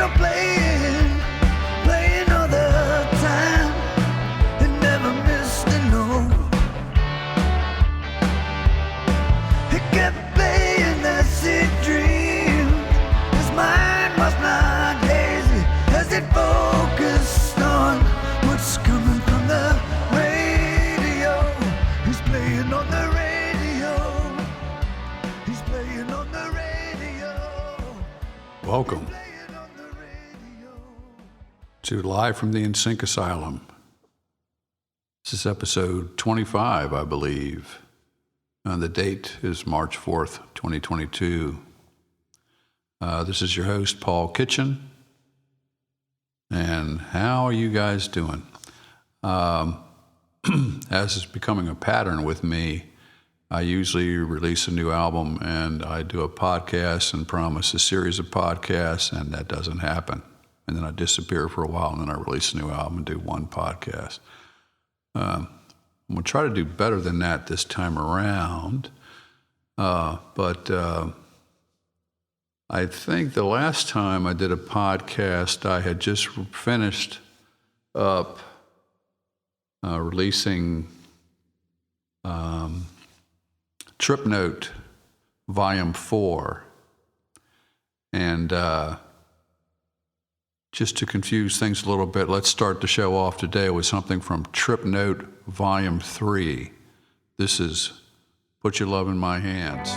radio playing, playing all the time. It never missed a note. It kept playing that sick dream. His mind was not hazy as it focused on what's coming from the radio. He's playing on the radio. He's playing on the radio. Welcome to Live from the NSYNC Asylum. This is episode 25, I believe. And the date is March 4th, 2022. This is your host, Paul Kitchen. And how are you guys doing? As is becoming a pattern with me, I usually release a new album and I do a podcast and promise a series of podcasts, and that doesn't happen. And then I disappear for a while, and then I release a new album and do one podcast. I'm going to try to do better than that this time around. But I think the last time I did a podcast, I had just finished up releasing Trip Note Volume 4. And just to confuse things a little bit, let's start the show off today with something from Trip Note Volume 3. This is Put Your Love in My Hands.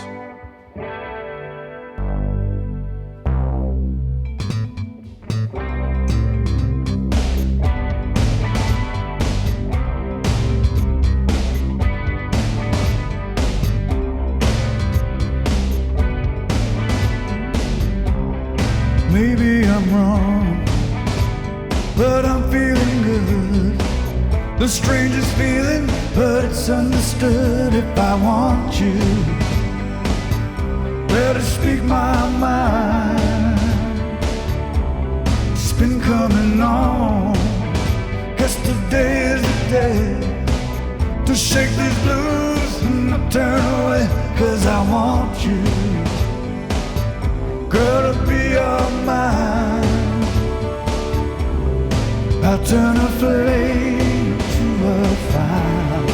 Maybe I'm wrong, but I'm feeling good. The strangest feeling, but it's understood. If I want you, better speak my mind. It's been coming on, 'cause today is the day to shake these blues and not turn away. 'Cause I want you, girl, to be all mine. I'll turn a flame to a fire.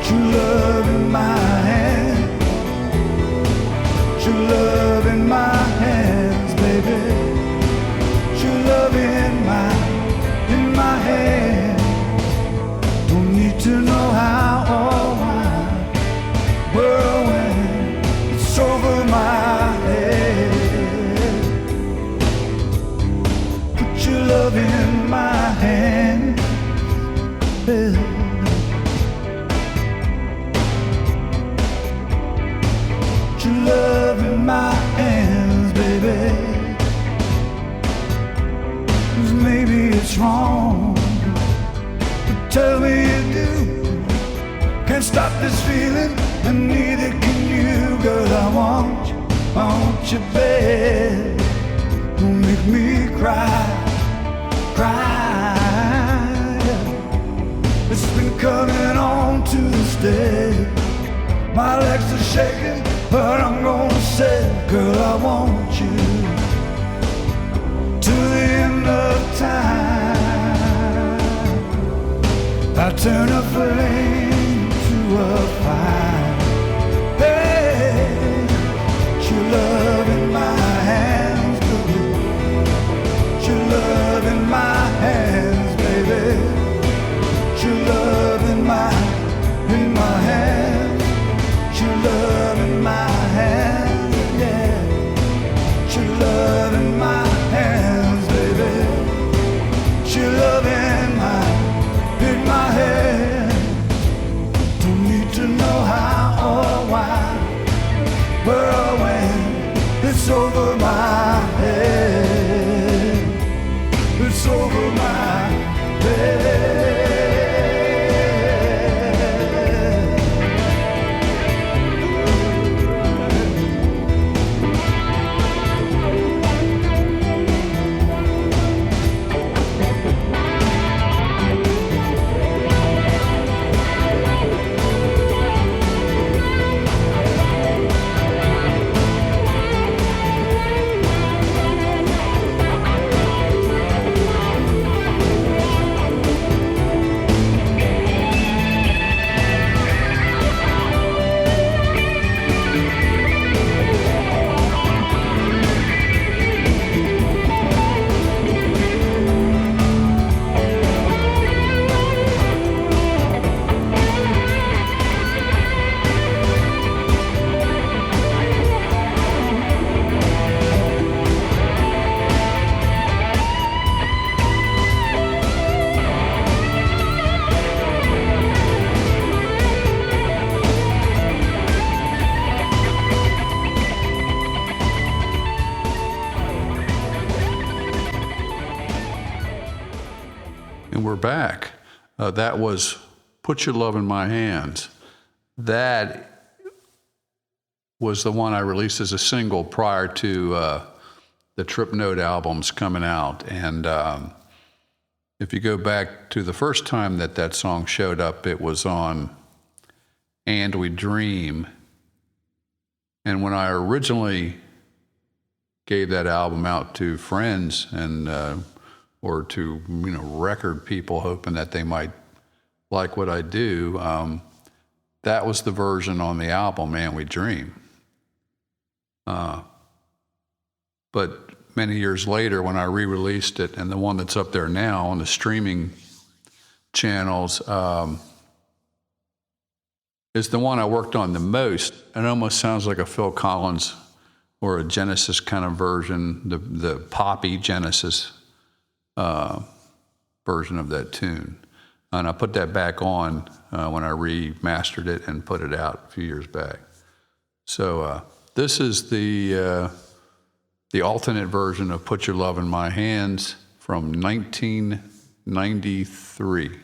True love in my hand. True love in my hands, baby. True love in my hands. Don't need to know how or why. Whirlwind, it's over my head. Put your love in my hand. Put your love in my hands, baby. 'Cause maybe it's wrong, but tell me you do. Can't stop this feeling, and neither can you, girl. I want you, babe. Don't make me cry, cry. It's been coming on to this day. My legs are shaking, but I'm gonna say, girl, I want you to the end of time. I turn a flame to a fire. Hey, your love in my hands, baby. Your love in my hands, baby. Your love in my hands. Your love in my hands, yeah. Your love in my hands, baby. Your love in my hands. Don't need to know how or why. Well, when it's over my head, it's over my head. back. That was Put Your Love in My Hands. That was the one I released as a single prior to the Trip Note albums coming out. And if you go back to the first time that song showed up, it was on And We Dream. And when I originally gave that album out to friends and or to record people hoping that they might like what I do, that was the version on the album And We Dream. But many years later, when I re-released it, and the one that's up there now on the streaming channels is the one I worked on the most. It almost sounds like a Phil Collins or a Genesis kind of version, the poppy Genesis version of that tune. And I put that back on when I remastered it and put it out a few years back. So this is the alternate version of Put Your Love in My Hands from 1993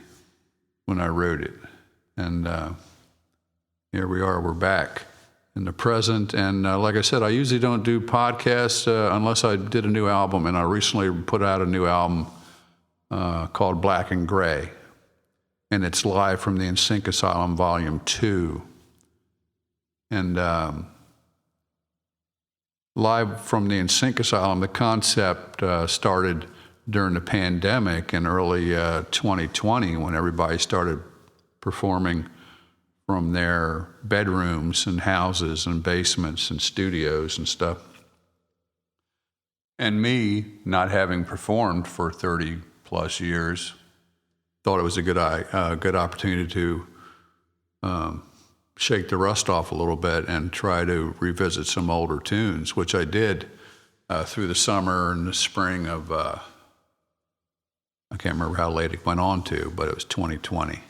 when I wrote it. And here we are, we're back in the present. And like I said, I usually don't do podcasts unless I did a new album. And I recently put out a new album called Black and Gray. And it's live from the NSYNC Asylum Volume 2. And live from the NSYNC Asylum, the concept started during the pandemic in early 2020 when everybody started performing from their bedrooms and houses and basements and studios and stuff. And me, not having performed for 30 plus years, thought it was a good opportunity to shake the rust off a little bit and try to revisit some older tunes, which I did through the summer and the spring of, I can't remember how late it went on to, but it was 2020.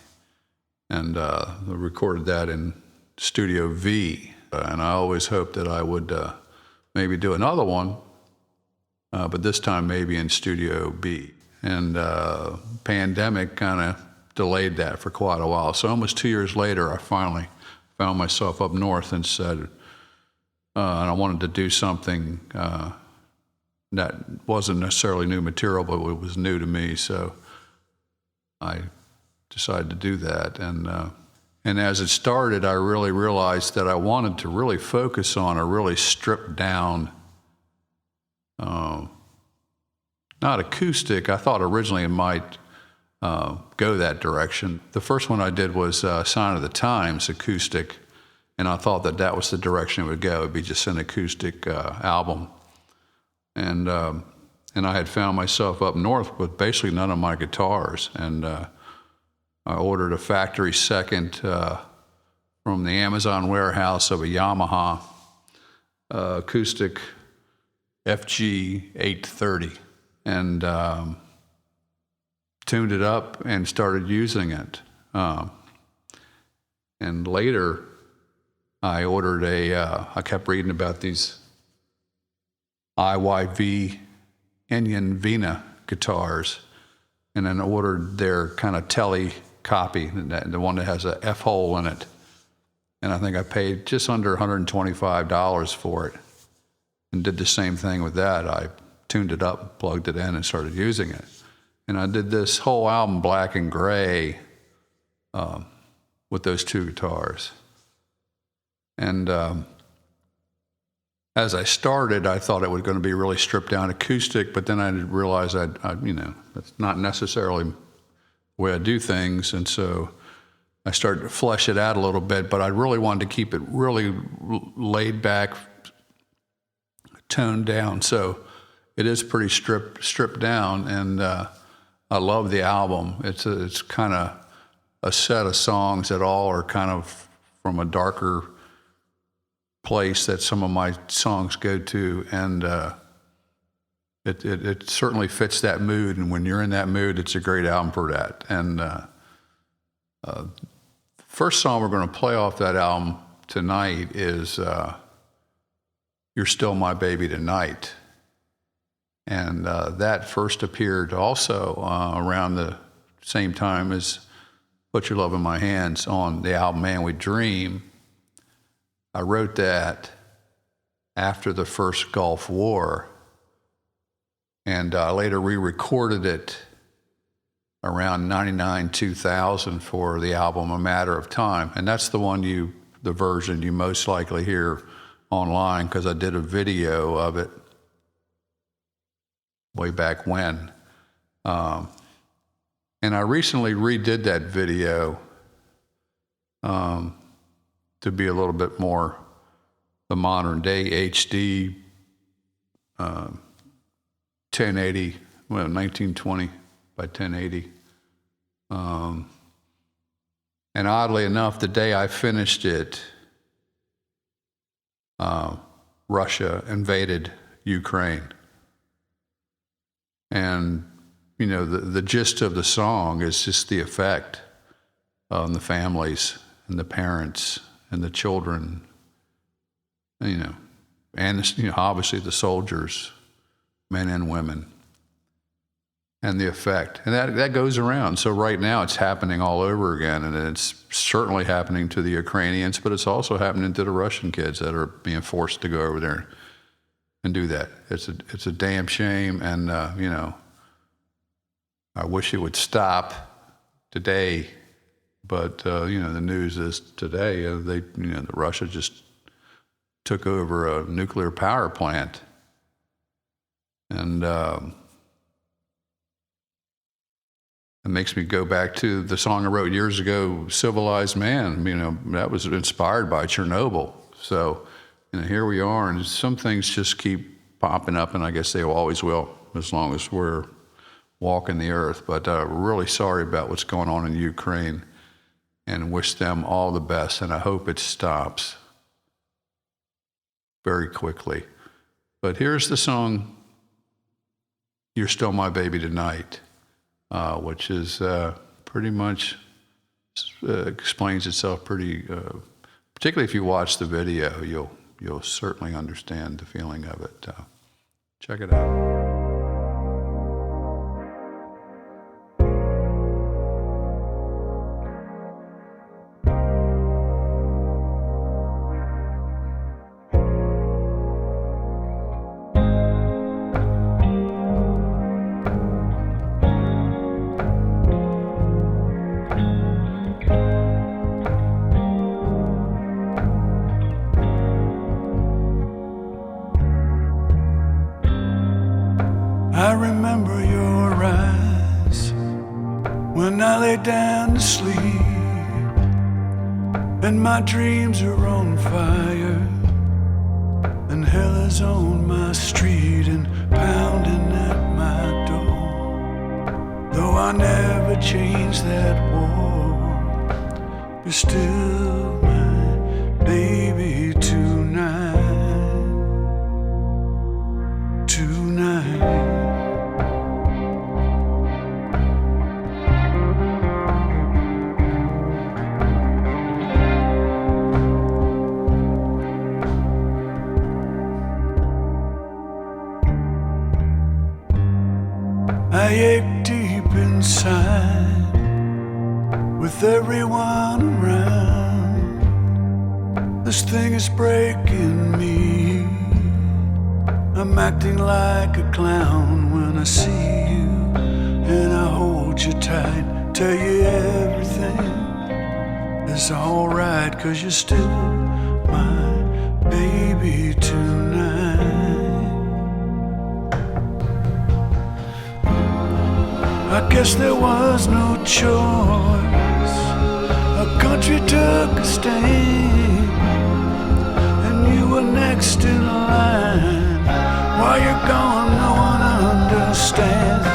And I recorded that in Studio V. And I always hoped that I would maybe do another one, but this time maybe in Studio B. And pandemic kind of delayed that for quite a while. So almost 2 years later, I finally found myself up north and said, and I wanted to do something that wasn't necessarily new material, but it was new to me. So I decided to do that. And as it started, I really realized that I wanted to really focus on a really stripped down, not acoustic. I thought originally it might go that direction. The first one I did was Sign of the Times acoustic, and I thought that was the direction it would go. It would be just an acoustic album. And I had found myself up north with basically none of my guitars, and I ordered a factory second from the Amazon warehouse of a Yamaha acoustic FG 830, and tuned it up and started using it. And later, I ordered I kept reading about these IYV Enion Vina guitars, and then ordered their kind of telly copy, the one that has a F hole in it. And I think I paid just under $125 for it, and did the same thing with that. I tuned it up, plugged it in, and started using it. And I did this whole album, Black and Gray, with those two guitars. And as I started, I thought it was going to be really stripped down acoustic, but then I realized that's not necessarily the way I do things. And so I started to flesh it out a little bit, but I really wanted to keep it really laid back, toned down. So it is pretty stripped down, and I love the album. It's kind of a set of songs that all are kind of from a darker place that some of my songs go to, and it certainly fits that mood. And when you're in that mood, it's a great album for that. And first song we're going to play off that album tonight is You're Still My Baby Tonight. And that first appeared also around the same time as Put Your Love in My Hands on the album Man We Dream. I wrote that after the first Gulf War, and I later re-recorded it around 99, 2000 for the album A Matter of Time. And that's the version you most likely hear online, because I did a video of it way back when. And I recently redid that video to be a little bit more the modern day HD 1080, 1920 by 1080. And oddly enough, the day I finished it, Russia invaded Ukraine. And, the gist of the song is just the effect on the families and the parents and the children, and, obviously the soldiers, men and women, and the effect. And that goes around. So right now it's happening all over again, and it's certainly happening to the Ukrainians, but it's also happening to the Russian kids that are being forced to go over there and do that. It's a damn shame, and, I wish it would stop today, but, the news is today, Russia just took over a nuclear power plant. And it makes me go back to the song I wrote years ago, Civilized Man. That was inspired by Chernobyl. So, here we are, and some things just keep popping up, and I guess they always will, as long as we're walking the earth. But really sorry about what's going on in Ukraine, and wish them all the best, and I hope it stops very quickly. But here's the song, You're Still My Baby Tonight, which is pretty much explains itself pretty, particularly if you watch the video, you'll certainly understand the feeling of it. Check it out. I remember your eyes when I lay down to sleep, and my dreams are on fire, and hell is on my street and pounding at my door. Though I never changed that war, you're still my baby tonight. I ache deep inside with everyone around. This thing is breaking me. I'm acting like a clown when I see you, and I hold you tight, tell you everything is alright, 'cause you're still my baby tonight. I guess there was no choice. A country took a stand, and you were next in line. While you're gone, no one understands.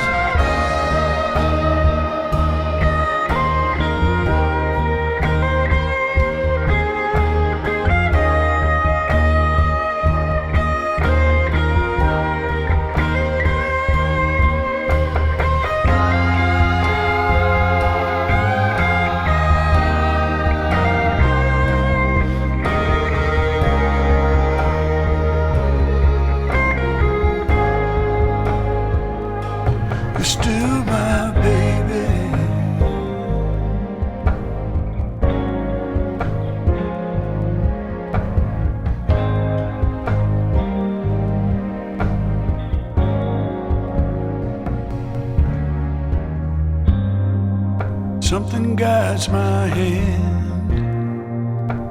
Something guides my hand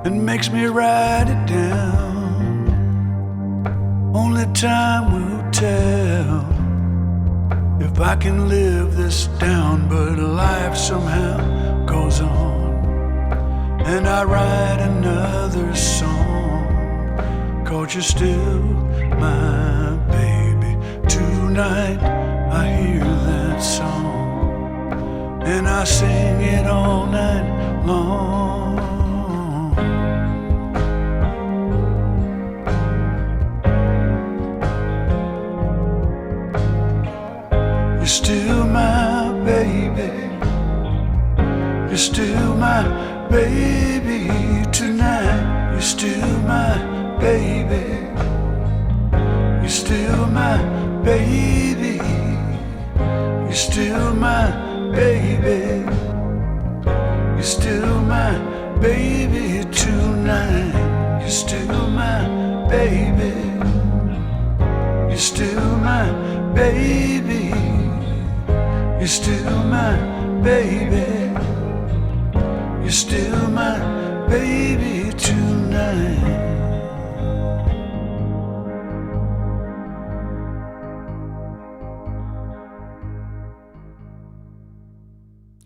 and makes me write it down. Only time will tell if I can live this down, but life somehow goes on. And I write another song, 'cause you're still my baby. Tonight I hear that song, and I sing it all night long. You're still my baby. You're still my baby tonight. You're still my baby. You're still my baby. You're still my baby. You're still my baby tonight. You're still my baby. You're still my baby. You're still my baby. You're still my baby tonight.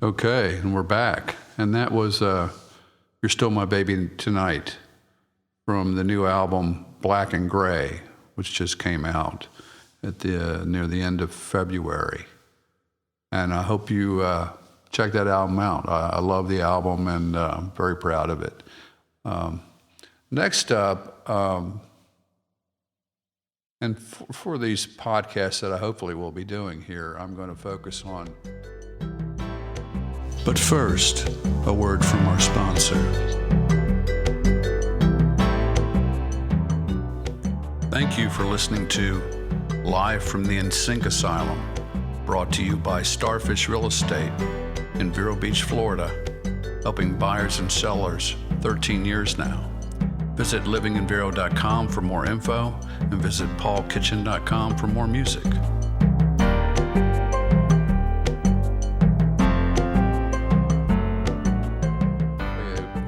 Okay, and we're back. And that was You're Still My Baby Tonight from the new album Black and Gray, which just came out at near the end of February. And I hope you check that album out. I love the album, and I'm very proud of it. Next up, and for these podcasts that I hopefully will be doing here, I'm going to focus on. But first, a word from our sponsor. Thank you for listening to Live from the NSYNC Asylum, brought to you by Starfish Real Estate in Vero Beach, Florida, helping buyers and sellers 13 years now. Visit livinginvero.com for more info and visit paulkitchen.com for more music.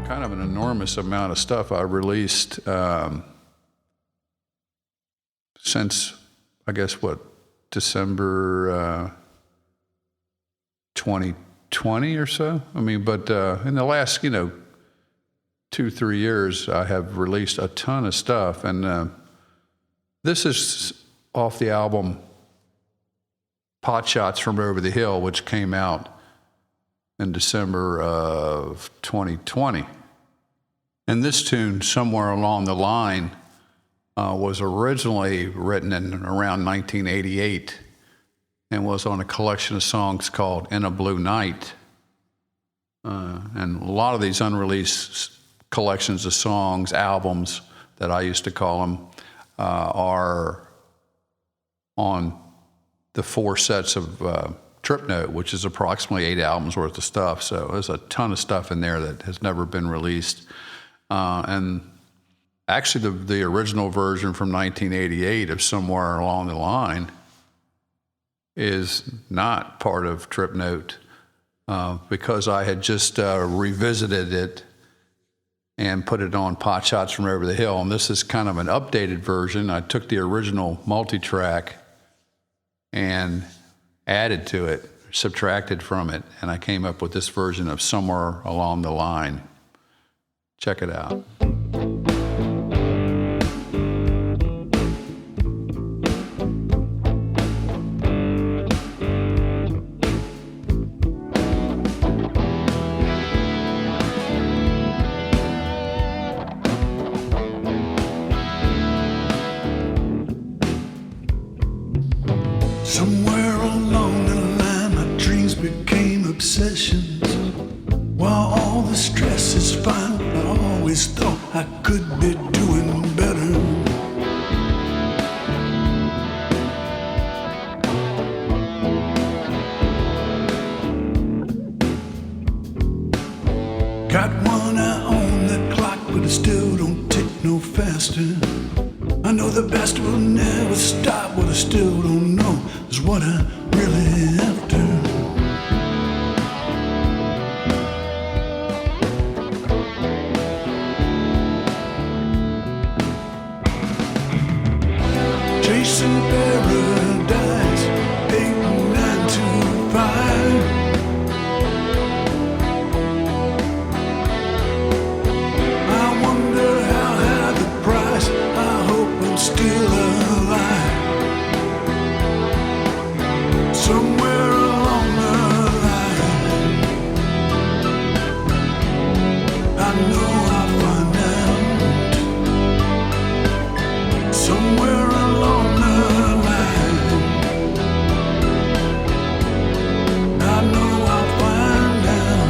Kind of an enormous amount of stuff I released since, I guess, December 2020 or so. I mean, but in the last, 2-3 years, I have released a ton of stuff. And this is off the album Pot Shots from Over the Hill, which came out in December of 2020. And this tune, Somewhere Along the Line, was originally written in around 1988 and was on a collection of songs called In a Blue Night. And a lot of these unreleased collections of songs, albums that I used to call them, are on the 4 sets of Trip Note, which is approximately 8 albums worth of stuff. So there's a ton of stuff in there that has never been released. And actually, the original version from 1988 of Somewhere Along the Line is not part of Trip Note because I had just revisited it and put it on Pot Shots from Over the Hill. And this is kind of an updated version. I took the original multi-track and added to it, subtracted from it, and I came up with this version of Somewhere Along the Line. Check it out. Somewhere along the line, my dreams became obsessions. While all the stress is fine, I always thought I could be doing better. Got one eye on the clock, but it still don't tick no faster. I know the best will never stop. What I still don't know is what I'm really after. Chasing paradise, 8, 9 to 5. I wonder how high the price. I hope I'm still alive. Somewhere along the line, I know I'll find out. Somewhere along the line, I know I'll find out.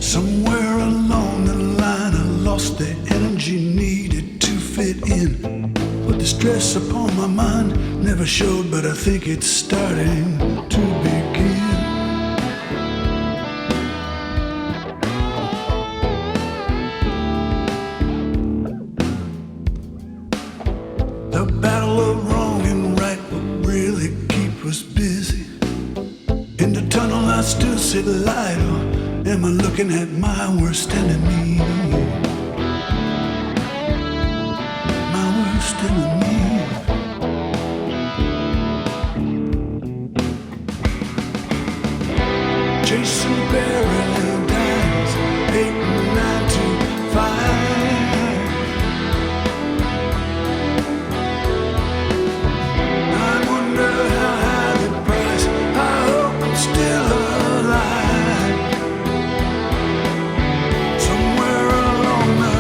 Somewhere along the line, I lost the energy needed to fit in. But the stress upon my mind never showed, but I think it's starting to begin. The battle of wrong and right will really keep us busy. In the tunnel I still see the light, or am I looking at my worst enemy? My worst enemy. Chasing paradise, 8, 9 to 5. I wonder how high the price. I hope I'm still alive. Somewhere along the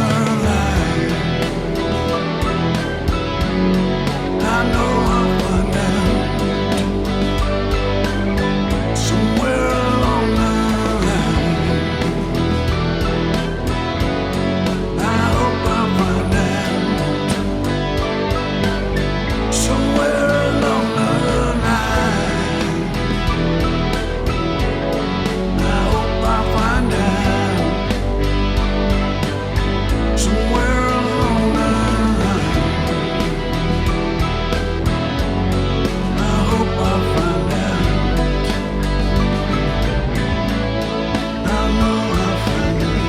line, I know I'll find out. Somewhere along the line, I hope I'll find out. Somewhere along the line, I hope I'll find out. Somewhere along the line, I hope I'll find out. I know I'll find out.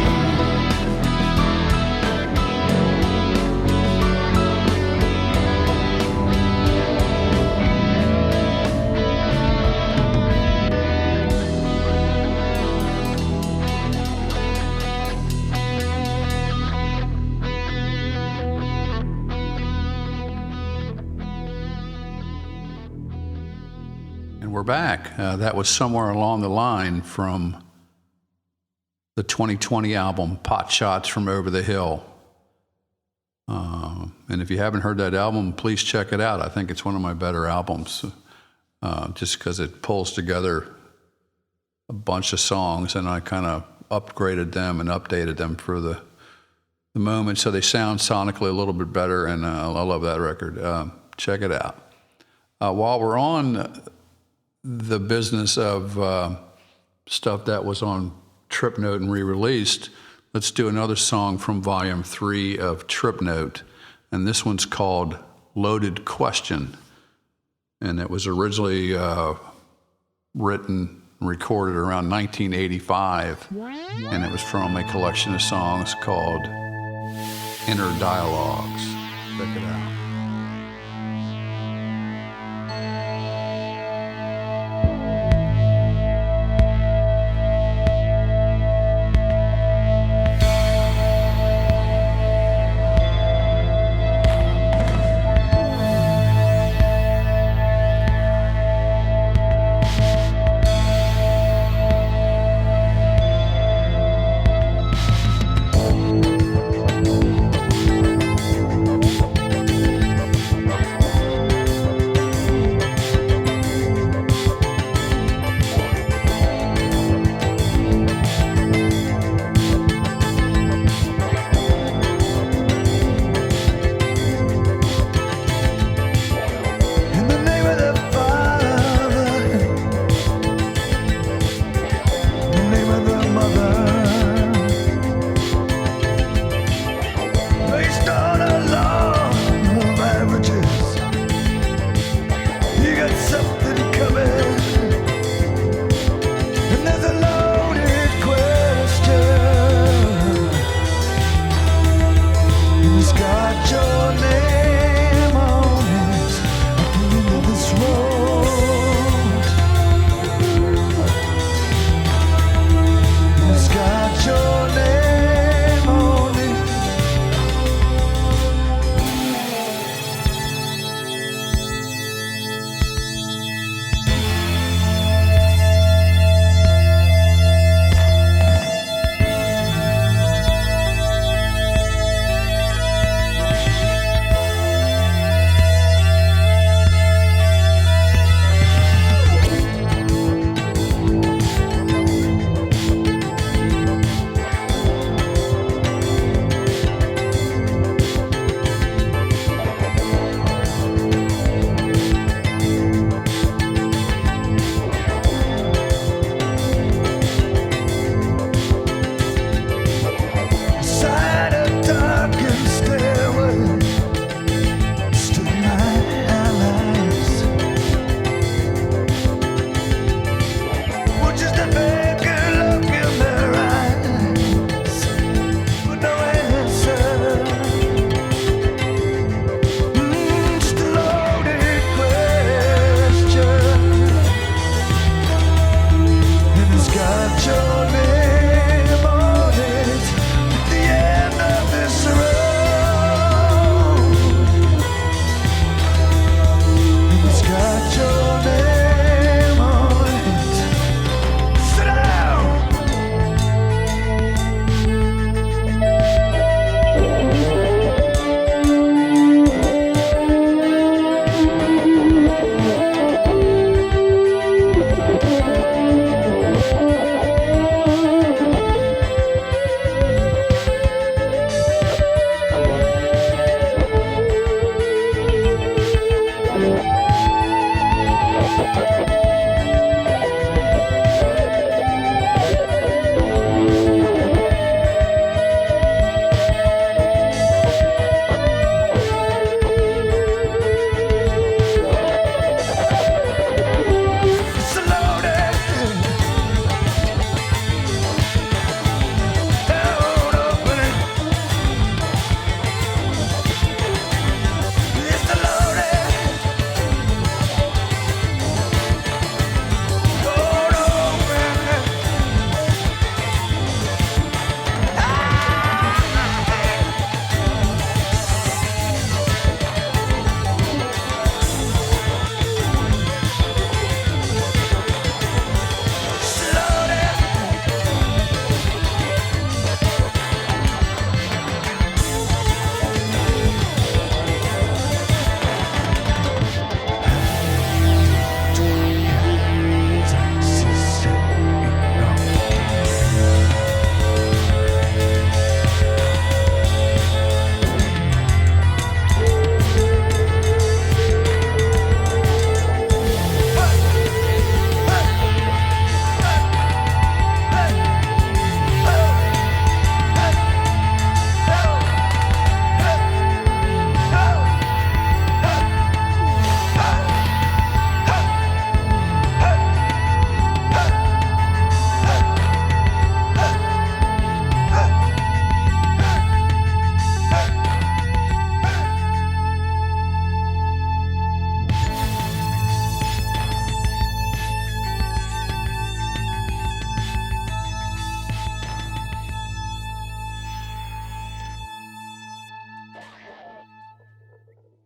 And we're back. That was Somewhere Along the Line from the 2020 album, Pot Shots from Over the Hill. And if you haven't heard that album, please check it out. I think it's one of my better albums, just because it pulls together a bunch of songs, and I kind of upgraded them and updated them for the moment, so they sound sonically a little bit better, and I love that record. Check it out. While we're on the business of stuff that was on Trip Note and re-released, let's do another song from Volume 3 of Trip Note, and this one's called Loaded Question, and it was originally written and recorded around 1985, and it was from a collection of songs called Inner Dialogues. Check it out. your name on it at the end of this road. It's got your name on it. Sit down. It's loaded. Don't open it. It's loaded. Don't open it. It's loaded.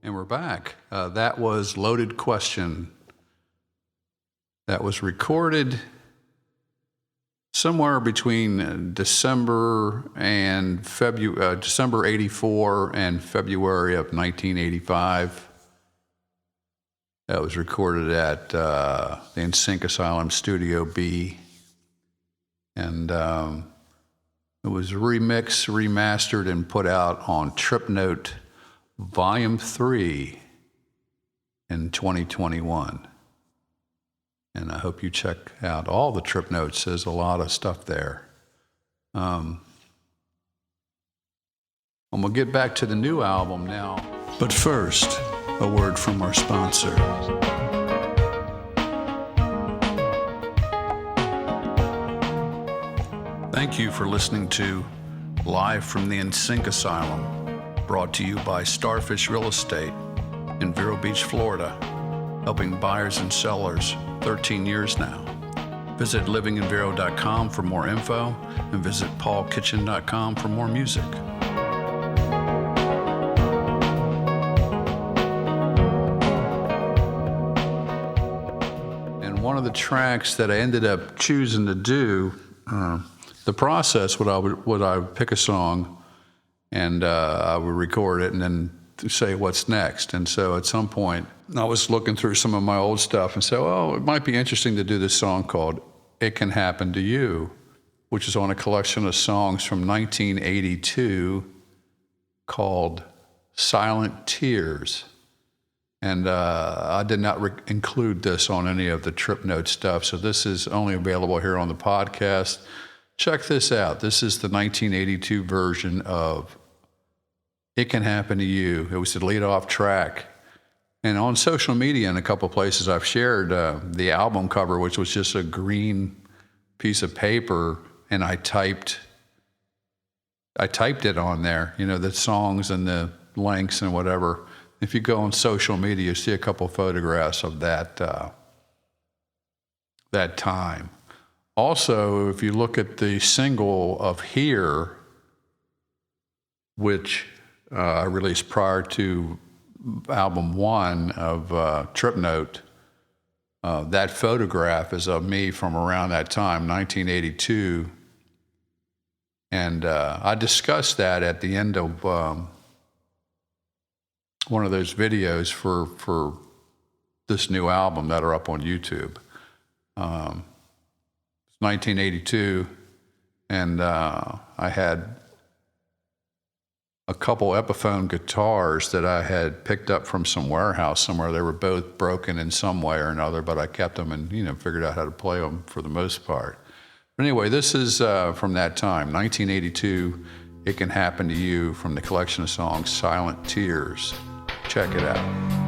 And we're back. That was Loaded Question. That was recorded somewhere between December '84 and February of 1985. That was recorded at the NSYNC Asylum Studio B. And it was remixed, remastered, and put out on Trip Note Volume 3 in 2021. And I hope you check out all the Trip Notes. There's a lot of stuff there. I'm going to get back to the new album now. But first, a word from our sponsor. Thank you for listening to Live from the NSYNC Asylum, brought to you by Starfish Real Estate in Vero Beach, Florida, helping buyers and sellers 13 years now. Visit livinginvero.com for more info and visit paulkitchen.com for more music. And one of the tracks that I ended up choosing to do, the process would I would pick a song and I would record it and then say what's next. And so at some point, I was looking through some of my old stuff and said, oh, it might be interesting to do this song called It Can Happen to You, which is on a collection of songs from 1982 called Silent Tears. And I did not include this on any of the Trip Note stuff, so this is only available here on the podcast. Check this out. This is the 1982 version of It Can Happen to You. It was the lead-off track. And on social media in a couple of places, I've shared the album cover, which was just a green piece of paper, and I typed it on there, you know, the songs and the links and whatever. If you go on social media, you see a couple photographs of that that time. Also, if you look at the single of Here, which I released prior to album 1 of Trip Note, that photograph is of me from around that time, 1982. And I discussed that at the end of one of those videos for this new album that are up on YouTube. It's 1982, and I had a couple Epiphone guitars that I had picked up from some warehouse somewhere. They were both broken in some way or another, but I kept them and, figured out how to play them for the most part. But anyway, this is from that time, 1982, It Can Happen to You, from the collection of songs Silent Tears. Check it out.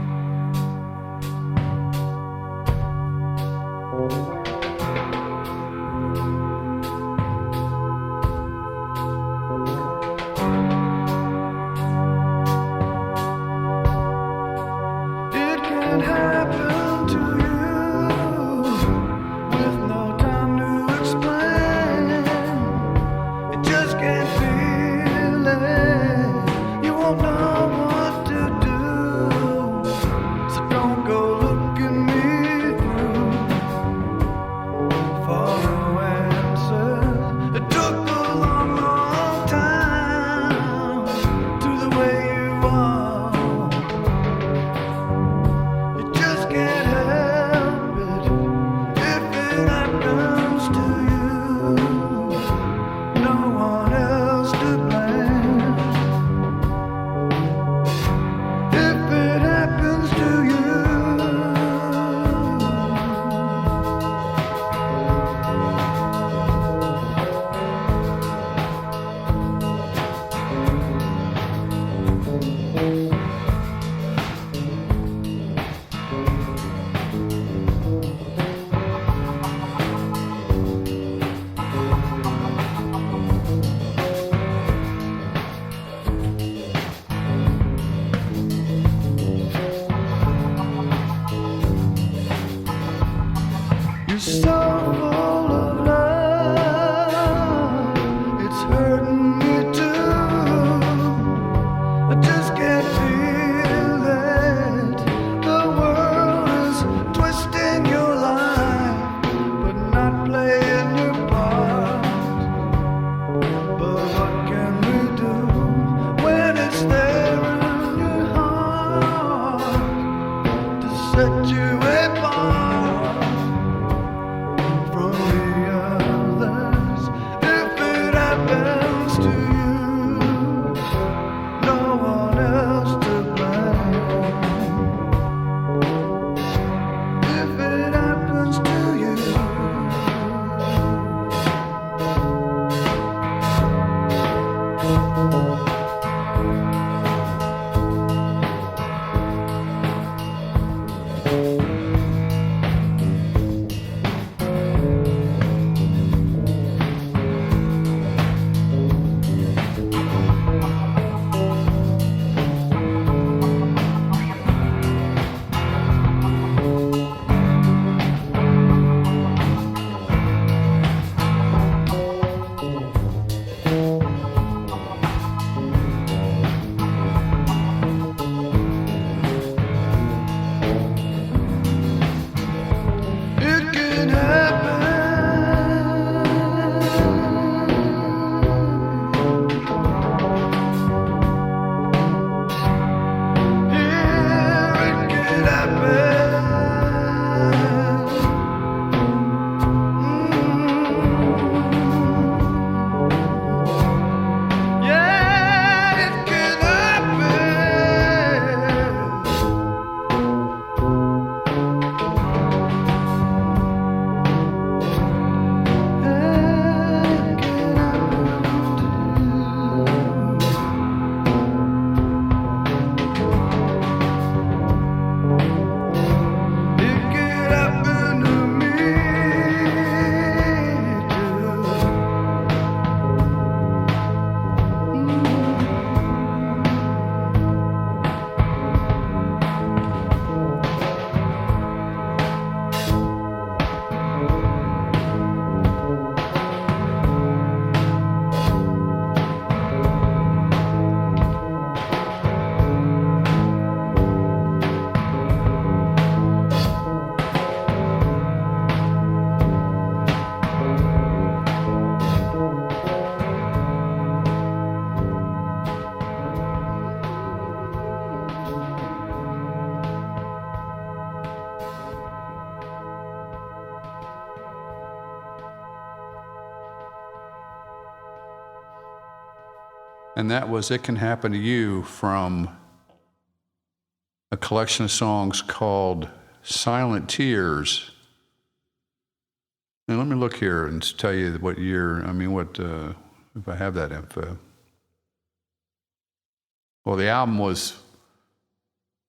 And that was It Can Happen to You from a collection of songs called Silent Tears. And let me look here and tell you what year, if I have that info. Well, the album was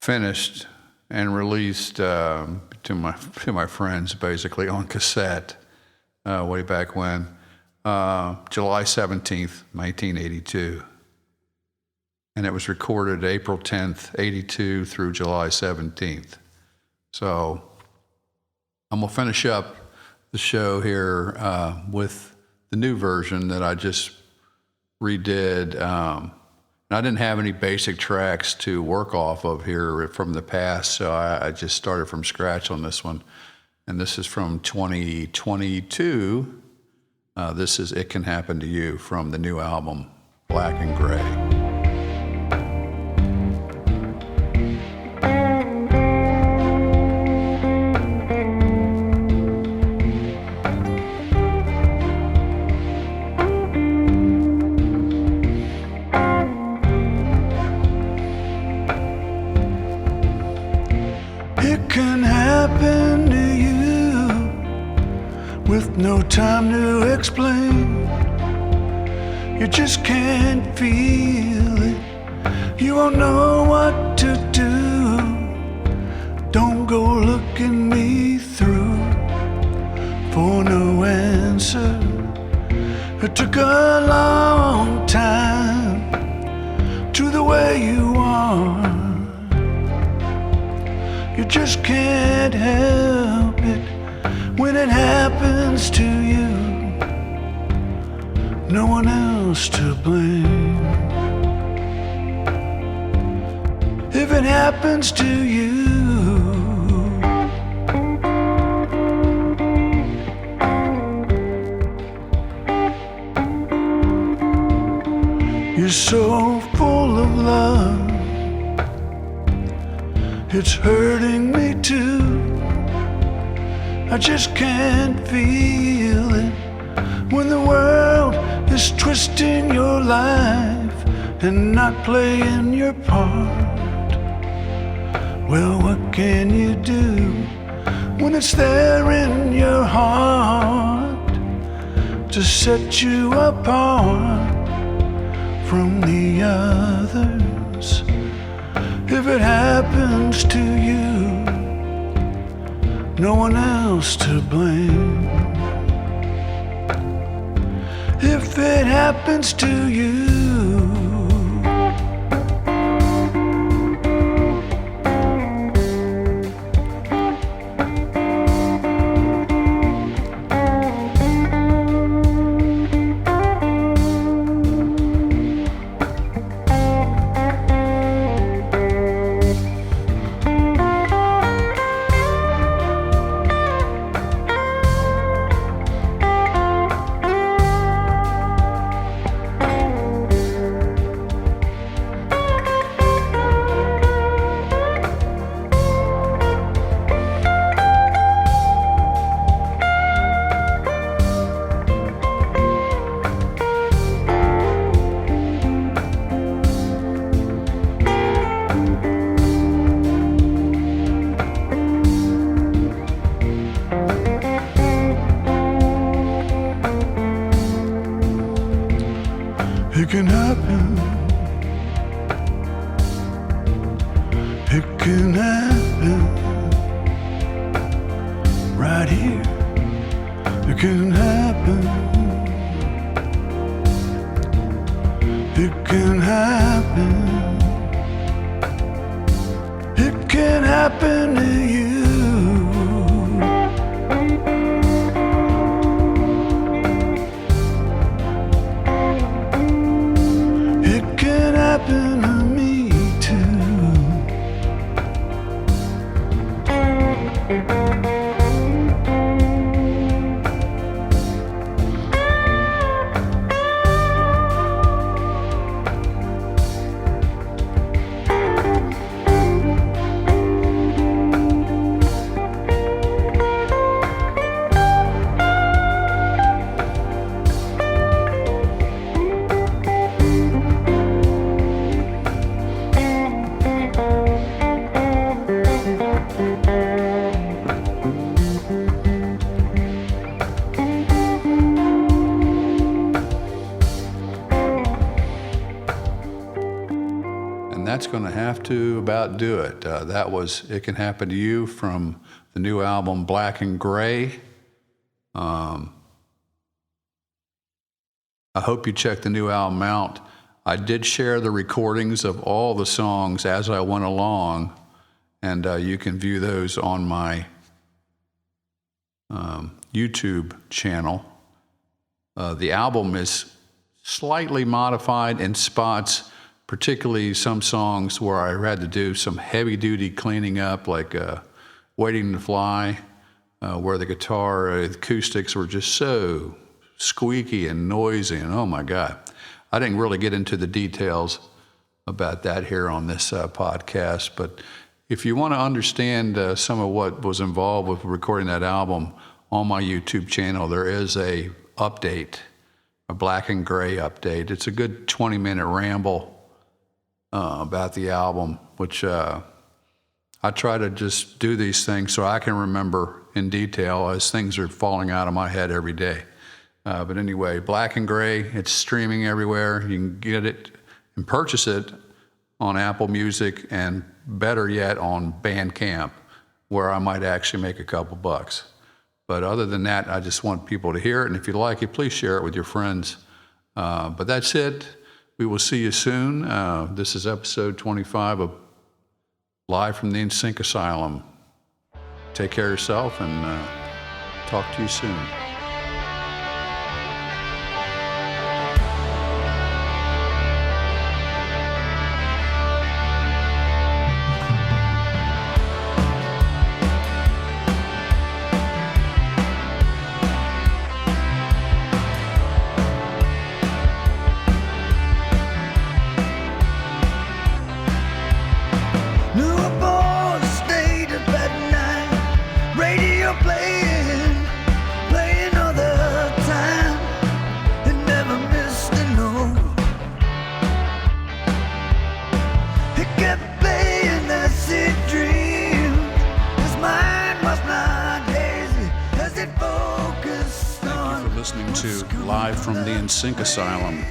finished and released to my friends, basically, on cassette way back when, July 17th, 1982. And it was recorded April 10th, 82 through July 17th. So I'm going to finish up the show here with the new version that I just redid. And I didn't have any basic tracks to work off of here from the past, so I just started from scratch on this one. And this is from 2022. This is It Can Happen to You from the new album, Black and Gray. It can happen to you with no time to explain. You just can't feel it. You won't know what to do. Don't go looking me through for no answer. It took a long time to the way you are. You just can't help it when it happens to you. No one else to blame. If it happens to you, you're so full of love. It's hurting me too. I just can't feel it when the world is twisting your life and not playing your part. Well, what can you do when it's there in your heart to set you apart from the others? If it happens to you, no one else to blame. If it happens to you, it can happen. It can happen right here. It can happen. It can happen. It can happen to you. It can happen to me too. that's going to have to about do it. That was It Can Happen to You from the new album Black and Gray. I hope you check the new album out. I did share the recordings of all the songs as I went along, and you can view those on my YouTube channel. The album is slightly modified in spots, particularly some songs where I had to do some heavy-duty cleaning up, like Waiting to Fly, where the guitar acoustics were just so squeaky and noisy, and oh my God. I didn't really get into the details about that here on this podcast, but if you want to understand some of what was involved with recording that album, on my YouTube channel there is a update, a Black and Gray update. It's a good 20-minute ramble about the album, which I try to just do these things so I can remember in detail as things are falling out of my head every day. But anyway, Black and Gray, it's streaming everywhere. You can get it and purchase it on Apple Music, and better yet on Bandcamp, where I might actually make a couple bucks. But other than that, I just want people to hear it, and if you like it, please share it with your friends. But that's it. We will see you soon. This is episode 25 of Live from the NSYNC Asylum. Take care of yourself, and talk to you soon. New aboard, stayed up at night, radio playing all the time, and never missed a note. It kept playing that sick dream. His mind was not hazy as it focused on. Thank you for listening to Live from the NSYNC Asylum,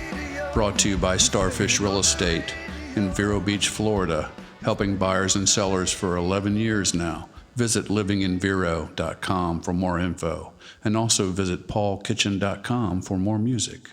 brought to you by Starfish Real Estate in Vero Beach, Florida, helping buyers and sellers for 11 years now. Visit livinginvero.com for more info, and also visit paulkitchen.com for more music.